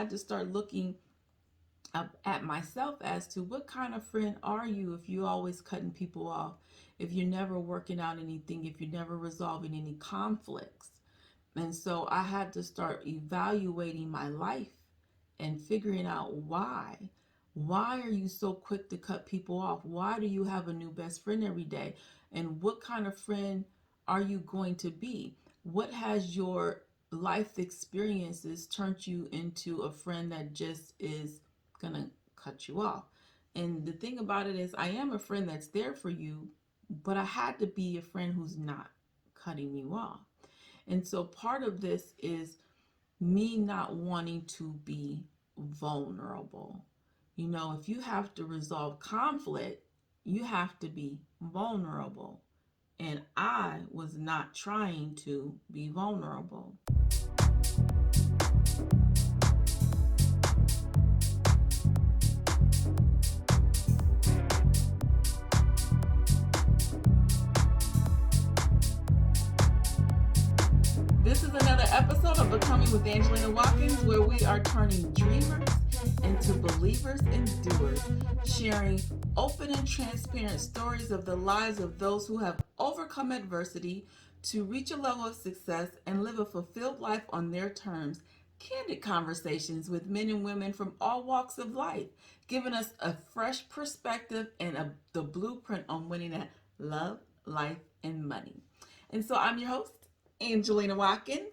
had to start looking at myself as to what kind of friend are you if you're always cutting people off, if you're never working out anything, if you're never resolving any conflicts. And so I had to start evaluating my life and figuring out why. Why are you so quick to cut people off? Why do you have a new best friend every day? And what kind of friend are you going to be? What has your life experiences turned you into a friend that just is going to cut you off? And the thing about it is, I am a friend that's there for you, but I had to be a friend who's not cutting you off. And so part of this is me not wanting to be vulnerable. You know, if you have to resolve conflict, you have to be vulnerable. And I was not trying to be vulnerable. This is another episode of Becoming with Angelina Watkins, where we are turning dreamers into believers and doers, sharing open and transparent stories of the lives of those who have overcome adversity to reach a level of success and live a fulfilled life on their terms. Candid conversations with men and women from all walks of life, giving us a fresh perspective and the blueprint on winning at love, life, and money. And so I'm your host, Angelina Watkins.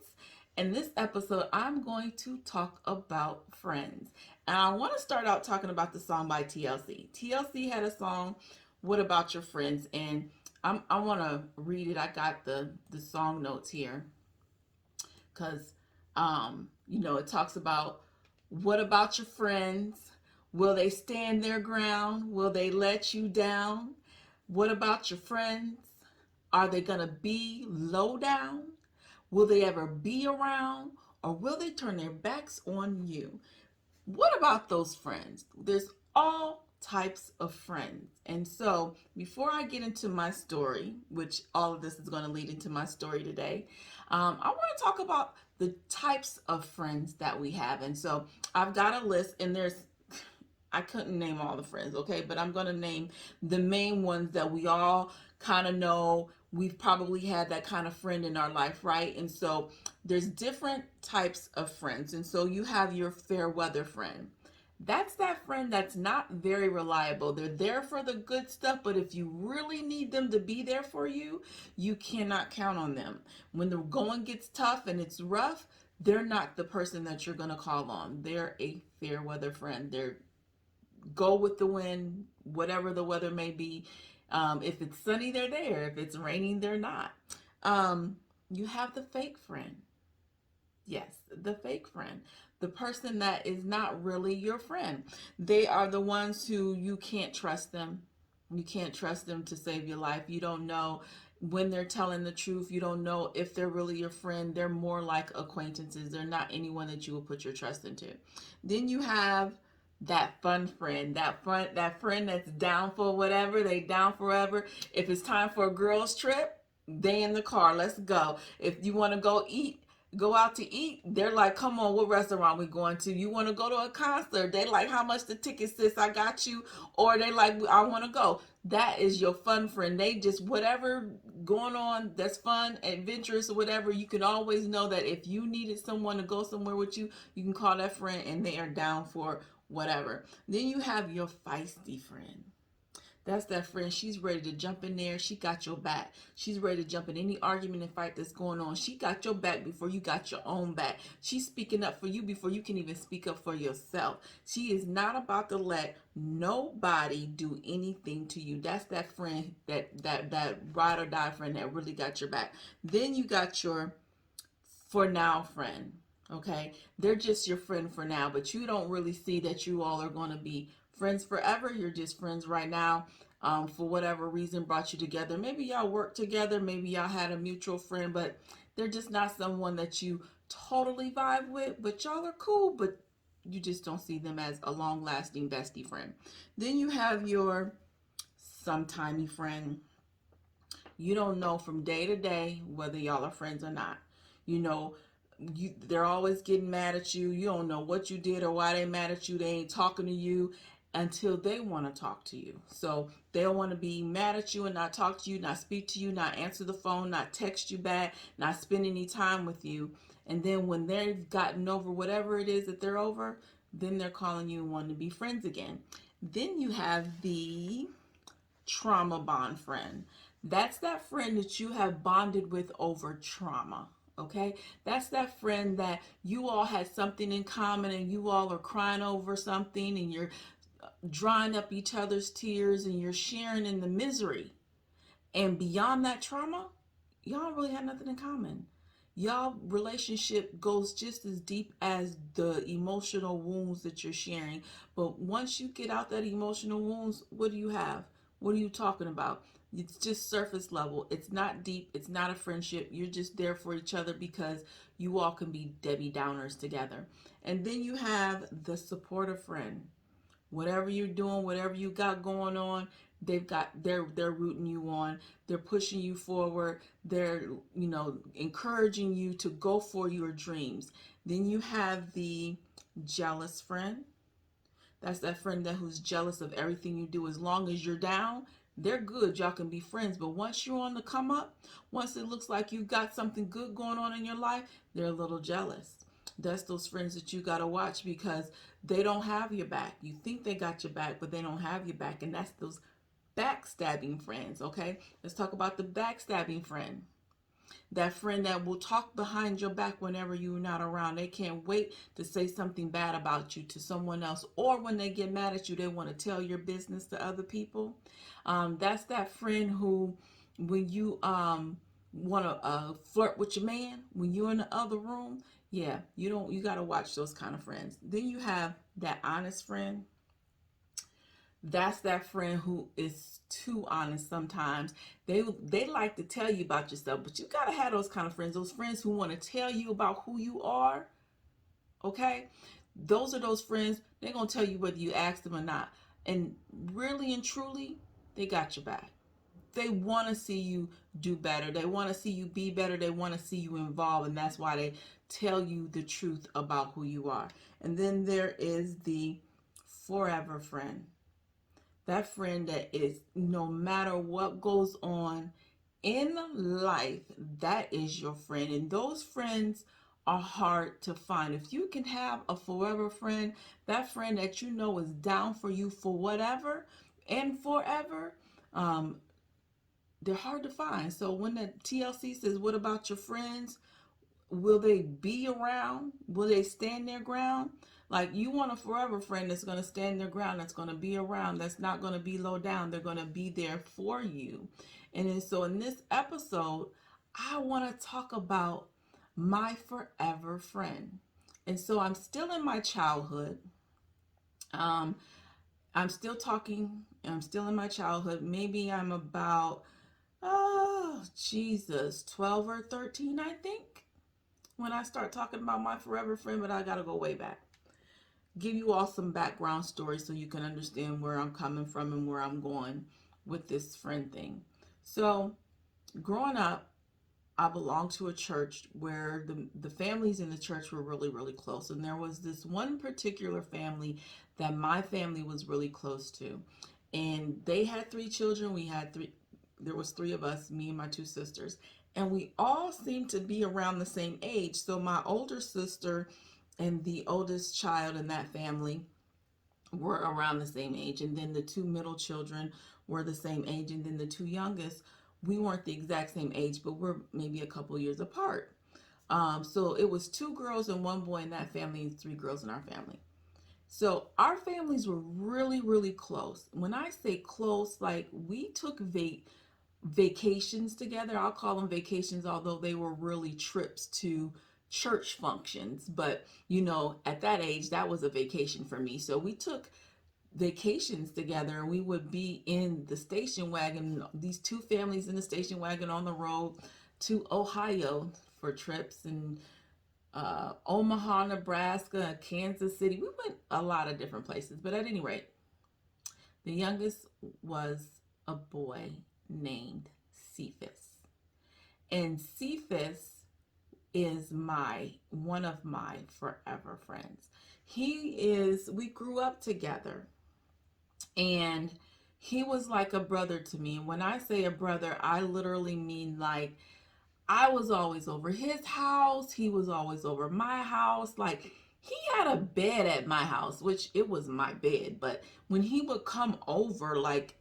In this episode, I'm going to talk about friends. And I want to start out talking about the song by TLC. TLC had a song, What About Your Friends? And I want to read it. I got the song notes here. Because, it talks about, what about your friends? Will they stand their ground? Will they let you down? What about your friends? Are they going to be low down? Will they ever be around, or will they turn their backs on you? What about those friends? There's all types of friends. And so before I get into my story, which all of this is going to lead into my story today, I want to talk about the types of friends that we have. And so I've got a list, and I couldn't name all the friends, okay? But I'm going to name the main ones that we all kind of know. We've probably had that kind of friend in our life, right? And so there's different types of friends. And so you have your fair weather friend. That's that friend that's not very reliable. They're there for the good stuff, but if you really need them to be there for you, you cannot count on them. When the going gets tough and it's rough, they're not the person that you're going to call on. They're a fair weather friend. They're go with the wind, whatever the weather may be. If it's sunny, they're there. If it's raining, they're not. You have the fake friend. Yes, the fake friend. The person that is not really your friend. They are the ones who you can't trust them. You can't trust them to save your life. You don't know when they're telling the truth. You don't know if they're really your friend. They're more like acquaintances. They're not anyone that you will put your trust into. Then you have that fun friend, that friend that's down for whatever, they down forever. If it's time for a girls trip, they in the car, let's go. If you want to go out to eat, they're like, come on, what restaurant we going to? You want to go to a concert? They like, how much the ticket, sis? I got you. Or they like, I want to go. That is your fun friend. They just, whatever going on that's fun, adventurous, or whatever, you can always know that if you needed someone to go somewhere with you, you can call that friend and they are down for whatever. Then you have your feisty friend. That's that friend. She's ready to jump in there. She got your back. She's ready to jump in any argument and fight that's going on. She got your back before you got your own back. She's speaking up for you before you can even speak up for yourself. She is not about to let nobody do anything to you. That's that friend, that ride or die friend that really got your back. Then you got your for now friend. Okay, they're just your friend for now, but you don't really see that you all are going to be friends forever. You're just friends right now. For whatever reason brought you together. Maybe y'all work together, maybe y'all had a mutual friend, but they're just not someone that you totally vibe with, but y'all are cool, but you just don't see them as a long-lasting bestie friend. Then you have your sometimey friend. You don't know from day to day whether y'all are friends or not. You know, they're always getting mad at you. You don't know what you did or why they mad at you. They ain't talking to you until they want to talk to you. So they'll want to be mad at you and not talk to you, not speak to you, not answer the phone, not text you back, not spend any time with you. And then when they've gotten over whatever it is that they're over, then they're calling you and wanting to be friends again. Then you have the trauma bond friend. That's that friend that you have bonded with over trauma. Okay, that's that friend that you all had something in common and you all are crying over something and you're drying up each other's tears and you're sharing in the misery. And beyond that trauma, y'all really had nothing in common. Y'all relationship goes just as deep as the emotional wounds that you're sharing. But once you get out that emotional wounds, what do you have? What are you talking about? It's just surface level. It's not deep. It's not a friendship. You're just there for each other because you all can be Debbie Downers together. And then you have the supportive friend. Whatever you're doing, whatever you got going on, they're rooting you on. They're pushing you forward. They're, encouraging you to go for your dreams. Then you have the jealous friend. That's that friend that who's jealous of everything you do. As long as you're down, they're good. Y'all can be friends. But once you're on the come up, once it looks like you got something good going on in your life, they're a little jealous. That's those friends that you got to watch because they don't have your back. You think they got your back, but they don't have your back. And that's those backstabbing friends, okay? Let's talk about the backstabbing friend. That friend that will talk behind your back whenever you're not around. They can't wait to say something bad about you to someone else. Or when they get mad at you, they want to tell your business to other people. That's that friend who, when you want to flirt with your man, when you're in the other room, yeah, you got to watch those kind of friends. Then you have that honest friend. That's that friend who is too honest sometimes. They like to tell you about yourself, but you gotta have those kind of friends. Those friends who want to tell you about who you are. Okay, those are those friends. They're gonna tell you whether you ask them or not. And really and truly, they got your back. They want to see you do better. They want to see you be better. They want to see you involved, and that's why they tell you the truth about who you are. And then there is the forever friend. That friend that is, no matter what goes on in life, that is your friend. And those friends are hard to find. If you can have a forever friend, that friend that you know is down for you for whatever and forever, they're hard to find. So when the TLC says, what about your friends? Will they be around? Will they stand their ground? Like, you want a forever friend that's going to stand their ground, that's going to be around, that's not going to be low down. They're going to be there for you. And then, so in this episode, I want to talk about my forever friend. And so I'm still in my childhood. Um, I'm still talking. I'm still in my childhood. Maybe I'm about, oh, Jesus, 12 or 13, I think, when I start talking about my forever friend, but I gotta go way back. Give you all some background stories so you can understand where I'm coming from and where I'm going with this friend thing. So, growing up, I belonged to a church where the families in the church were really, really close. And there was this one particular family that my family was really close to. And they had three children. We had three, there was three of us, me and my two sisters. And we all seemed to be around the same age. So my older sister and the oldest child in that family were around the same age. And then the two middle children were the same age. And then the two youngest, we weren't the exact same age, but we're maybe a couple years apart. So it was two girls and one boy in that family, and three girls in our family. So our families were really, really close. When I say close, like, we took vacations together. I'll call them vacations, although they were really trips to church functions. But, at that age, that was a vacation for me. So we took vacations together, and we would be in the station wagon, these two families in the station wagon on the road to Ohio for trips, and Omaha, Nebraska, Kansas City. We went a lot of different places, but at any rate, the youngest was a boy named Cephas. And Cephas is my one of my forever friends. We grew up together, and he was like a brother to me. And when I say a brother, I literally mean like I was always over his house. He was always over my house. Like, he had a bed at my house, which it was my bed. But when he would come over, like,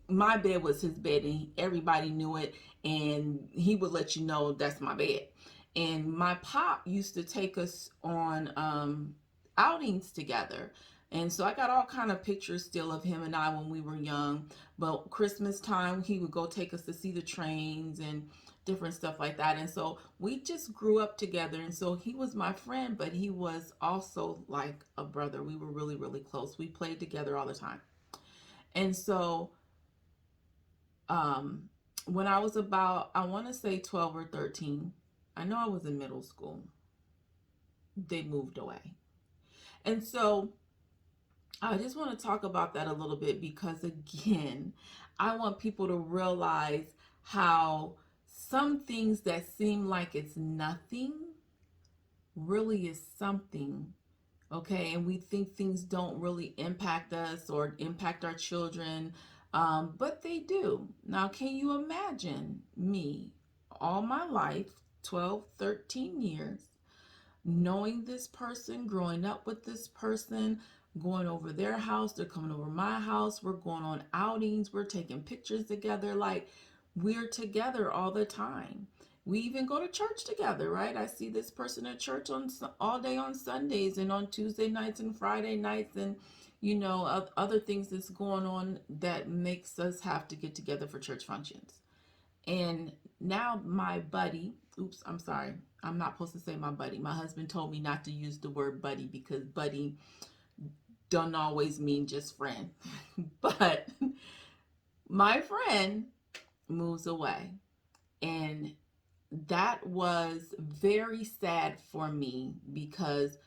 my bed was his bed, and everybody knew it. And he would let you know that's my bed. And my pop used to take us on outings together. And so I got all kind of pictures still of him and I when we were young. But Christmas time, he would go take us to see the trains and different stuff like that. And so we just grew up together. And so he was my friend, but he was also like a brother. We were really, really close. We played together all the time. And so um, when I was about, I want to say 12 or 13, I know I was in middle school, they moved away. And so I just want to talk about that a little bit because, again, I want people to realize how some things that seem like it's nothing really is something. Okay, and we think things don't really impact us or impact our children, but they do. Now, can you imagine me all my life, 12, 13 years, knowing this person, growing up with this person, going over their house, they're coming over my house, we're going on outings, we're taking pictures together, like we're together all the time. We even go to church together, right? I see this person at church on all day on Sundays and on Tuesday nights and Friday nights, and other things that's going on that makes us have to get together for church functions. And now my buddy, oops, I'm sorry. I'm not supposed to say my buddy. My husband told me not to use the word buddy because buddy don't always mean just friend. But my friend moves away. And that was very sad for me because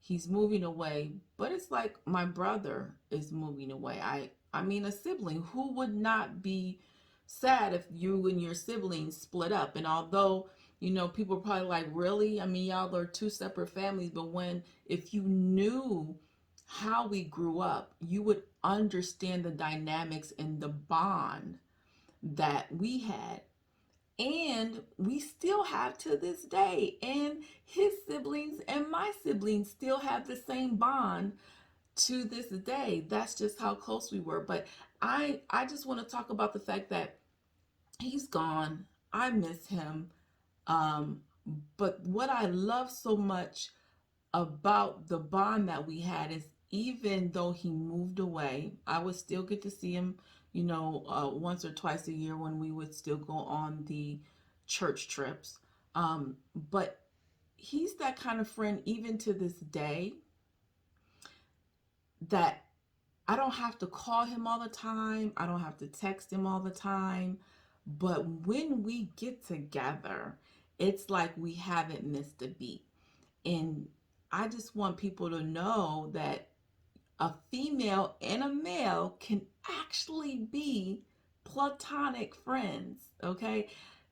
he's moving away, but it's like my brother is moving away. I mean, a sibling, who would not be sad if you and your siblings split up? And although, people are probably like, really? I mean, y'all are two separate families, but if you knew how we grew up, you would understand the dynamics and the bond that we had, and we still have to this day. And his siblings and my siblings still have the same bond to this day. That's just how close we were. But I just want to talk about the fact that he's gone. I miss him. um but what I love so much about the bond that we had is, even though he moved away, I would still get to see him, once or twice a year when we would still go on the church trips. But he's that kind of friend, even to this day, that I don't have to call him all the time. I don't have to text him all the time. But when we get together, it's like we haven't missed a beat. And I just want people to know that a female and a male can actually be platonic friends. Okay,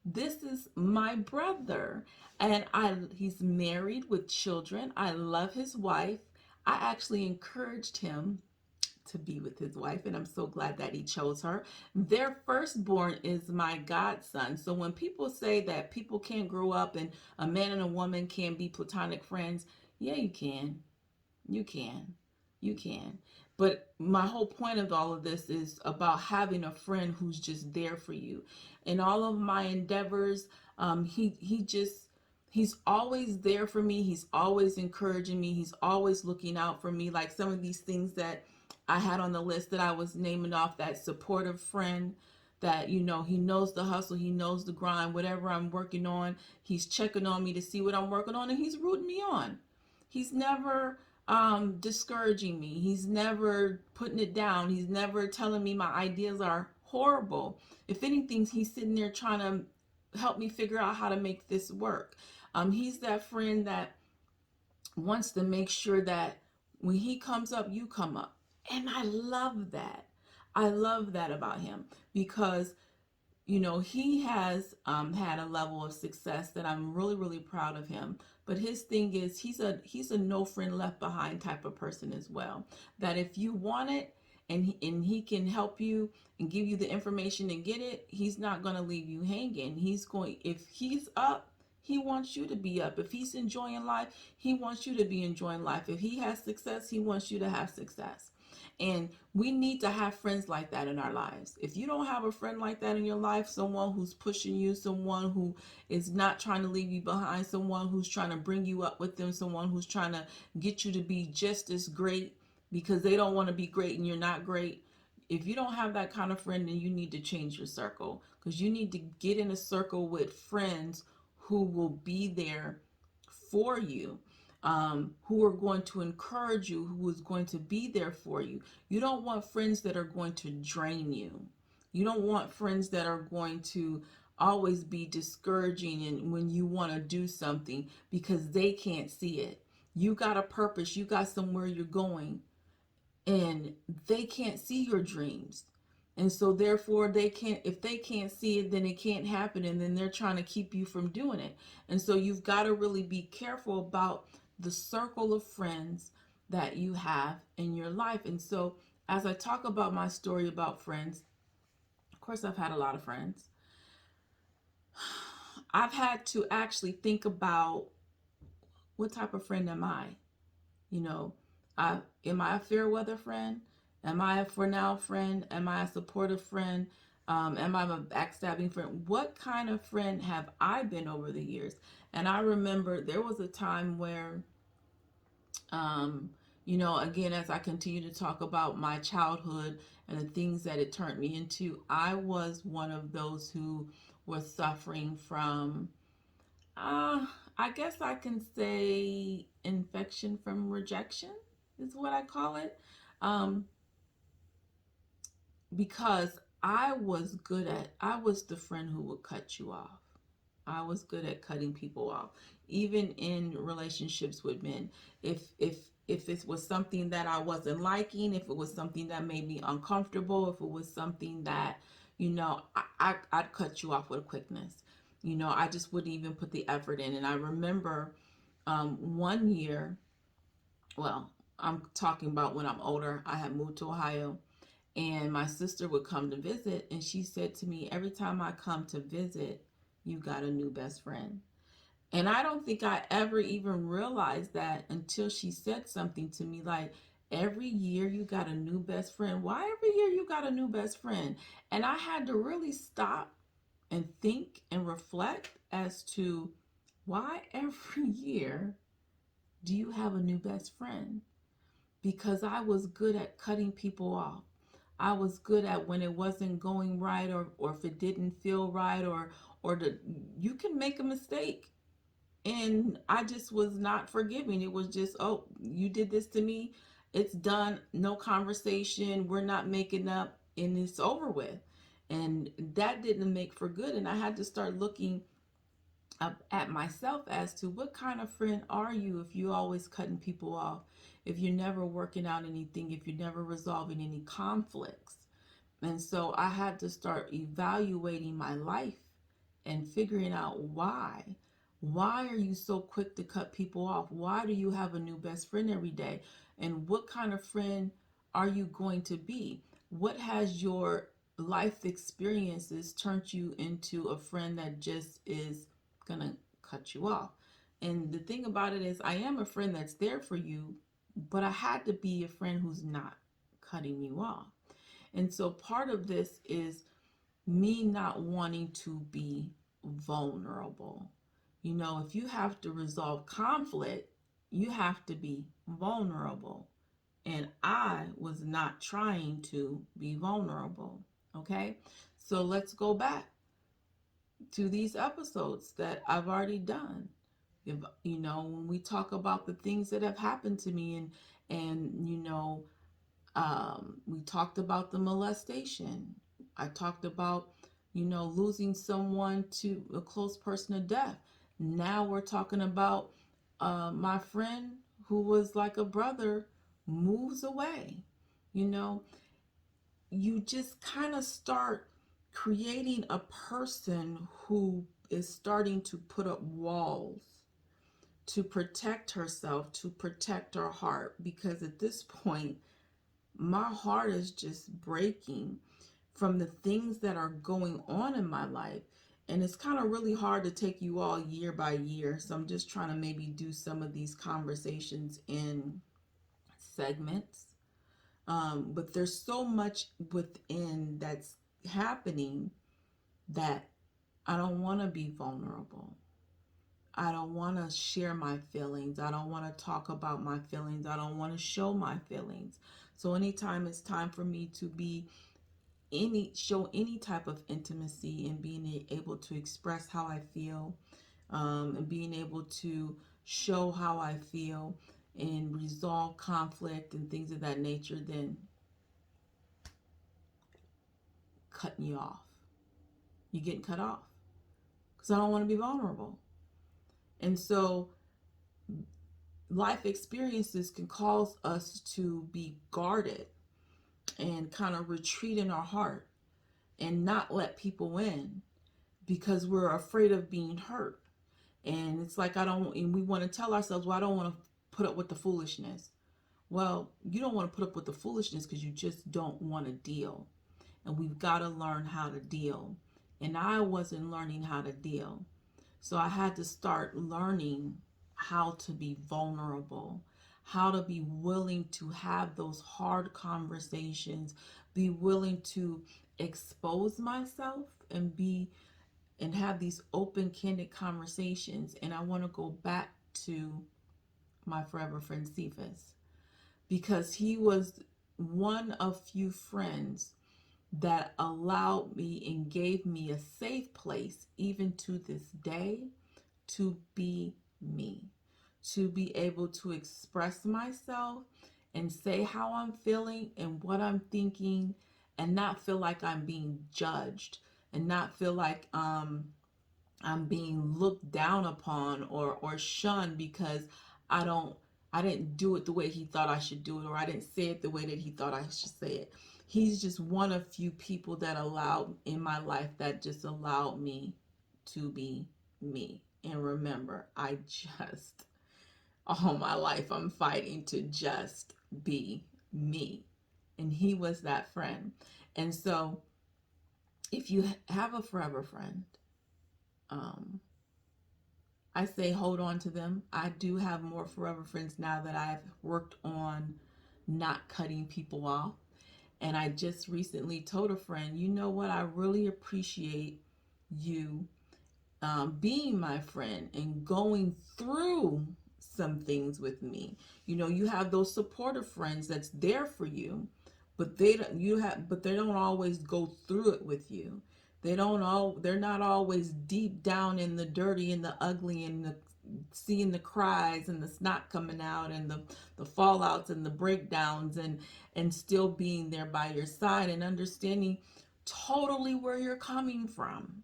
this is my brother, and he's married with children. I love his wife. I actually encouraged him to be with his wife, and I'm so glad that he chose her. Their firstborn is my godson. So when people say that people can't grow up and a man and a woman can be platonic friends, yeah, you can. You can. You can. But my whole point of all of this is about having a friend who's just there for you. In all of my endeavors, he's always there for me. He's always encouraging me. He's always looking out for me. Like some of these things that I had on the list that I was naming off, that supportive friend that, he knows the hustle, he knows the grind, whatever I'm working on, he's checking on me to see what I'm working on, and he's rooting me on. He's never discouraging me. He's never putting it down. He's never telling me my ideas are horrible. If anything, he's sitting there trying to help me figure out how to make this work. He's that friend that wants to make sure that when he comes up, you come up. And I love that. I love that about him because he has had a level of success that I'm really, really proud of him. But his thing is he's a no friend left behind type of person as well. That if you want it and he can help you and give you the information and get it, he's not going to leave you hanging. If he's up, he wants you to be up. If he's enjoying life, he wants you to be enjoying life. If he has success, he wants you to have success. And we need to have friends like that in our lives. If you don't have a friend like that in your life, someone who's pushing you, someone who is not trying to leave you behind, someone who's trying to bring you up with them, someone who's trying to get you to be just as great because they don't want to be great and you're not great. If you don't have that kind of friend, then you need to change your circle, because you need to get in a circle with friends who will be there for you, who are going to encourage you, who is going to be there for you. You don't want friends that are going to drain you. You don't want friends that are going to always be discouraging and when you want to do something because they can't see it. You got a purpose, you got somewhere you're going, and they can't see your dreams. And so therefore they can't, if they can't see it, then it can't happen, and then they're trying to keep you from doing it. And so you've got to really be careful about the circle of friends that you have in your life. And so as I talk about my story about friends, of course I've had a lot of friends. I've had to actually think about, what type of friend am I? You know, am I a fair weather friend? Am I a for now friend? Am I a supportive friend? Am I a backstabbing friend? What kind of friend have I been over the years? And I remember there was a time where, um, again, as I continue to talk about my childhood and the things that it turned me into, I was one of those who was suffering from, uh, I guess I can say infection from rejection is what I call it. Um, because I was the friend who would cut you off. I was good at cutting people off, even in relationships with men. If it was something that I wasn't liking, if it was something that made me uncomfortable, if it was something that, I'd cut you off with quickness. I just wouldn't even put the effort in. And I remember one year, well, I'm talking about when I'm older, I had moved to Ohio, and my sister would come to visit, and she said to me, every time I come to visit, you got a new best friend. And I don't think I ever even realized that until she said something to me like, every year you got a new best friend. Why every year you got a new best friend? And I had to really stop and think and reflect as to, why every year do you have a new best friend? Because I was good at cutting people off. I was good at when it wasn't going right, or if it didn't feel right, or you can make a mistake, and I just was not forgiving. It was just, oh, you did this to me, it's done, no conversation, we're not making up, and it's over with. And that didn't make for good, and I had to start looking at myself as to, what kind of friend are you if you're always cutting people off, if you're never working out anything, if you're never resolving any conflicts. And so I had to start evaluating my life and figuring out why. Why are you so quick to cut people off? Why do you have a new best friend every day? And what kind of friend are you going to be? What has your life experiences turned you into a friend that just is going to cut you off? And the thing about it is, I am a friend that's there for you, but I had to be a friend who's not cutting you off. And so part of this is me not wanting to be vulnerable. If you have to resolve conflict, you have to be vulnerable. And I was not trying to be vulnerable. Okay? So let's go back to these episodes that I've already done. If, when we talk about the things that have happened to me, and we talked about the molestation. I talked about, losing someone to a close person to death. Now we're talking about my friend who was like a brother moves away. You know, you just kind of start creating a person who is starting to put up walls to protect herself, to protect her heart, because at this point, my heart is just breaking from the things that are going on in my life. And it's kind of really hard to take you all year by year. So I'm just trying to maybe do some of these conversations in segments. But there's so much within that's happening that I don't want to be vulnerable. I don't want to share my feelings. I don't want to talk about my feelings. I don't want to show my feelings. So anytime it's time for me to be show any type of intimacy and being able to express how I feel, and being able to show how I feel and resolve conflict and things of that nature, then cutting you off. You're getting cut off because I don't want to be vulnerable. And so life experiences can cause us to be guarded and kind of retreat in our heart and not let people in because we're afraid of being hurt. And it's like, and we want to tell ourselves, well, I don't want to put up with the foolishness. Well, you don't want to put up with the foolishness because you just don't want to deal. And we've got to learn how to deal. And I wasn't learning how to deal. So I had to start learning how to be vulnerable, how to be willing to have those hard conversations, be willing to expose myself and have these open, candid conversations. And I want to go back to my forever friend Cephas because he was one of few friends that allowed me and gave me a safe place, even to this day, to be me, to be able to express myself and say how I'm feeling and what I'm thinking, and not feel like I'm being judged, and not feel like I'm being looked down upon or shunned because I don't I didn't do it the way he thought I should do it, or I didn't say it the way that he thought I should say it. He's just one of few people that allowed in my life that just allowed me to be me. And remember, I just all my life I'm fighting to just be me. And he was that friend. And so if you have a forever friend, um, I say hold on to them. I do have more forever friends now that I've worked on not cutting people off. And I just recently told a friend, you know what? I really appreciate you being my friend and going through some things with me. You know, you have those supportive friends that's there for you, but they don't always go through it with you. They're not always deep down in the dirty and the ugly and the seeing the cries and the snot coming out and the fallouts and the breakdowns, and still being there by your side and understanding totally where you're coming from.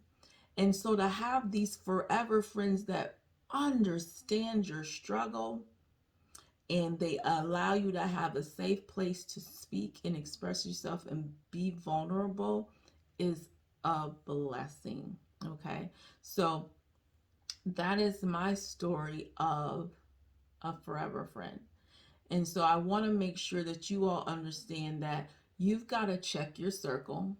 And so to have these forever friends that understand your struggle and they allow you to have a safe place to speak and express yourself and be vulnerable is a blessing. Okay. So that is my story of a forever friend. And so I want to make sure that you all understand that you've got to check your circle,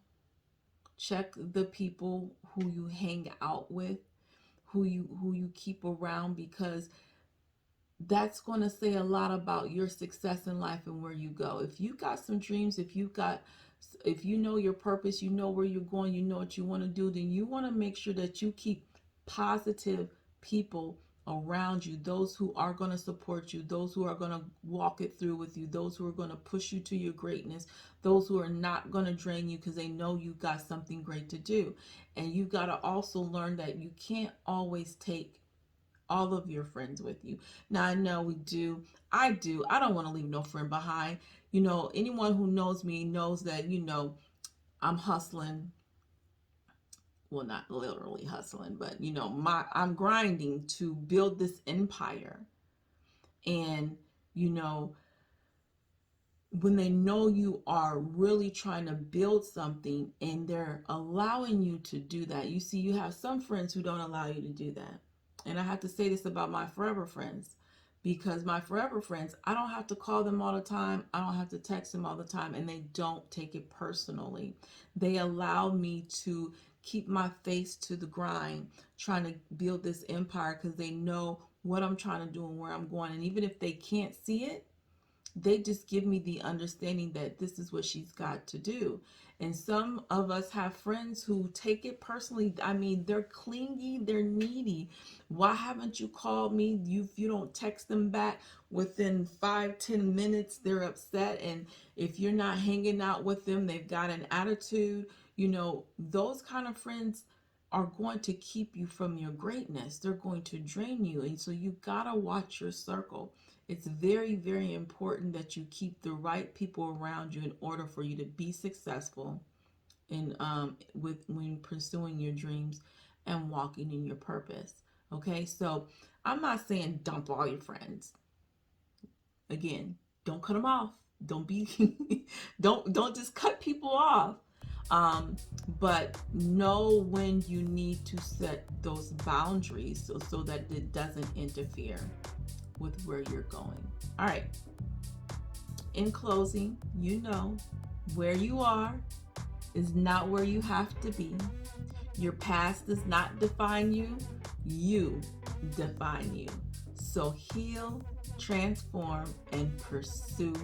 check the people who you hang out with, who you keep around, because that's going to say a lot about your success in life and where you go. If you got some dreams, if you know your purpose, you know where you're going, you know what you want to do, then you want to make sure that you keep positive people around you, those who are going to support you, those who are going to walk it through with you, those who are going to push you to your greatness, those who are not going to drain you because they know you got something great to do. And you got to also learn that you can't always take all of your friends with you. Now I know we do. I do. I don't want to leave no friend behind. You know, anyone who knows me knows that, I'm hustling. Well, not literally hustling, but I'm grinding to build this empire. And, you know, when they know you are really trying to build something and they're allowing you to do that. You see, you have some friends who don't allow you to do that. And I have to say this about my forever friends, because my forever friends, I don't have to call them all the time. I don't have to text them all the time, and they don't take it personally. They allow me to keep my face to the grind, trying to build this empire, because they know what I'm trying to do and where I'm going. And even if they can't see it, they just give me the understanding that this is what she's got to do. And some of us have friends who take it personally. I mean, they're clingy, they're needy. Why haven't you called me? If you don't text them back within 5-10 minutes, they're upset. And if you're not hanging out with them, they've got an attitude. Those kind of friends are going to keep you from your greatness. They're going to drain you. And so you gotta watch your circle. It's very, very important that you keep the right people around you in order for you to be successful in when pursuing your dreams and walking in your purpose. Okay, so I'm not saying dump all your friends. Again, don't cut them off. Don't be don't just cut people off. But know when you need to set those boundaries so that it doesn't interfere with where you're going. All right. In closing, where you are is not where you have to be. Your past does not define you. You define you. So heal, transform, and pursue